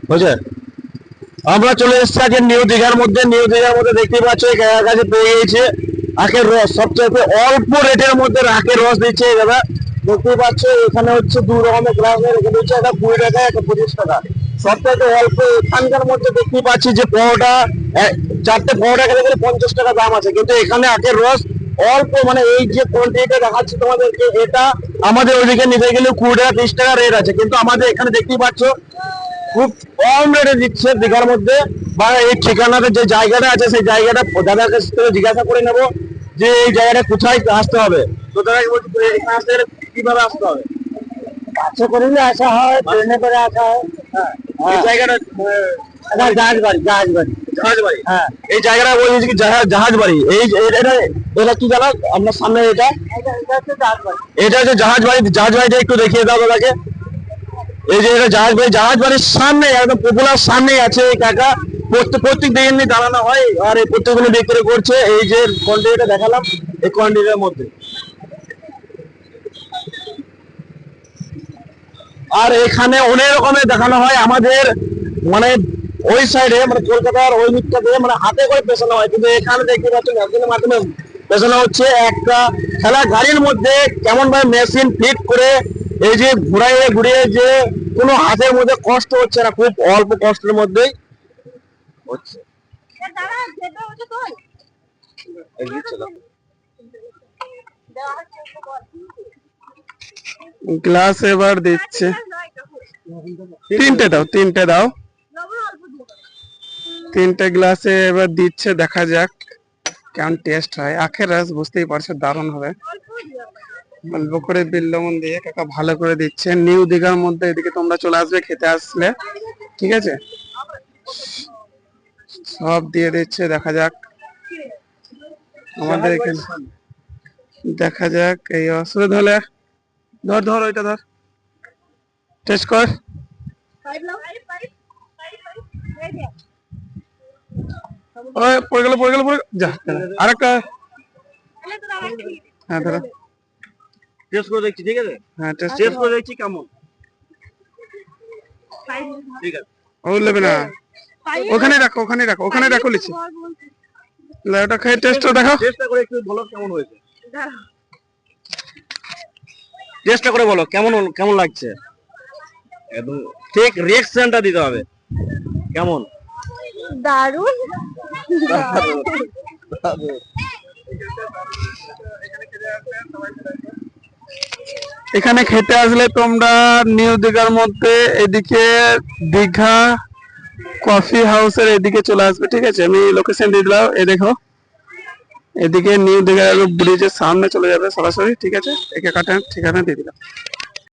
বুঝলে, আমরা চলে এসেছি আজকে নিউ দীঘার মধ্যে। নিউ দীঘার মধ্যে দেখতে পাচ্ছ এই কাছে পেয়ে গেছে আখের রস, সবচেয়ে অল্প রেটের মধ্যে আখের রস দিচ্ছে দাদা। দেখতে পাচ্ছ এখানে হচ্ছে দু রকমের গ্লাস, এখানে হচ্ছে একটা 20 টাকা, একটা 25 টাকা। সবথেকে অল্প এখানকার মধ্যে দেখতে পাচ্ছি যে পরোটা, চারটে পরোটা খেতে গেলে 50 টাকা দাম আছে, কিন্তু এখানে আখের রস অল্প, মানে এই যে কোয়ান্টিটিটা দেখাচ্ছি তোমাদেরকে, এটা আমাদের ওইদিকে নিতে গেলে 20 টাকা 30 টাকা রেট আছে, কিন্তু আমাদের এখানে দেখতেই পাচ্ছ খুব কম রেটে দিচ্ছে দীঘার মধ্যে। বা এই ঠিকানাতে যে জায়গাটা আছে সেই জায়গাটা দাদার কাছ থেকে জিজ্ঞাসা করে নেবো যে এই জায়গাটা কোথায় আসতে হবে। তো দাদা বলছি এখানে আসতে গেলে কিভাবে আসতে হবে? বাসে করে আসা হয়, ট্রেনে করে আসা হয়। হ্যাঁ, এই জায়গাটা জাহাজ বাড়ি, জাহাজ বাড়ি, জাহাজ বাড়ি। হ্যাঁ, এই জায়গাটা বলছি কি জাহাজ বাড়ি। এই এটা কি জানো আপনার সামনে? এটা এটা হচ্ছে জাহাজ বাড়ি। জাহাজ বাড়িটা একটু দেখিয়ে দাও দাদাকে। এই যে এটা জাহাজ বাড়ি, জাহাজ বাড়ির সামনে একদম পপুলার সামনেই আছে এই কাকা। প্রত্যেক দিন দাঁড়ানো হয় আর এই প্রত্যেকগুলো বিক্রি করছে। এই যে কোয়ান্টিটিটা দেখালাম, এই কোয়ান্টিটির মধ্যে। আর এখানে অনেক রকমের দেখানো হয় আমাদের, মানে ওই সাইডে মানে কলকাতার ওই দিকটাতে মানে হাতে করে পেছানো হয়, কিন্তু এখানে দেখতে পাচ্ছেন মেশিনের মাধ্যমে পেছানো হচ্ছে। একটা খেলা গাড়ির মধ্যে কেমন ভাবে মেশিন ফিট করে এই যে ঘুরিয়ে যে কোনো হাতের মধ্যে কষ্ট হচ্ছে না, খুব অল্প কষ্টের মধ্যেই হচ্ছে। গ্লাস এবার দিচ্ছে, তিনটে দাও, তিনটে দাও, তিনটে গ্লাসে এবার দিচ্ছে। দেখা যাক কেমন টেস্ট হয়। আখের রস বুঝতেই পারছো দারুণ হবে। অল্প করে বিল লবণ দিয়ে কাকা ভালো করে দিচ্ছে। নিউ দীঘার মধ্যে এদিকে তোমরা চলে আসবে খেতে আসলে, ঠিক আছে? সব দিয়ে দিচ্ছে। দেখা যাক আমাদের এখানে, দেখা যাক এই অসুবিধা হলে ধর ধর ওইটা ধর, টেস্ট কর। ওই পড়ে গেল যা, আরেকটা। হ্যাঁ ধরো, টেস্ট করে দেখছি, ঠিক আছে? হ্যাঁ টেস্ট করে দেখছি কেমন। ঠিক আছে, ও নেবে না, ওখানে রাখো, ওখানে রাখো লিচি। ওটা খেয়ে টেস্টটা দেখাও, টেস্টটা করে একটু বলো কেমন হয়েছে। টেস্টটা করে বলো কেমন লাগছে। একদম ঠিক রিঅ্যাকশনটা দিতে হবে। কেমন? দারুণ। এখানে খেতে আসলে তোমরা নিউ দীঘার মধ্যে এদিকে দীঘা কফি হাউসের এদিকে চলে আসবে, ঠিক আছে? আমি লোকেশন দিয়ে দিলাম, এই দেখো এদিকে নিউ দীঘা ব্রিজের সামনে চলে যাবে সরাসরি, ঠিক আছে? একে কাটা ঠিকানা দিয়ে দিলাম।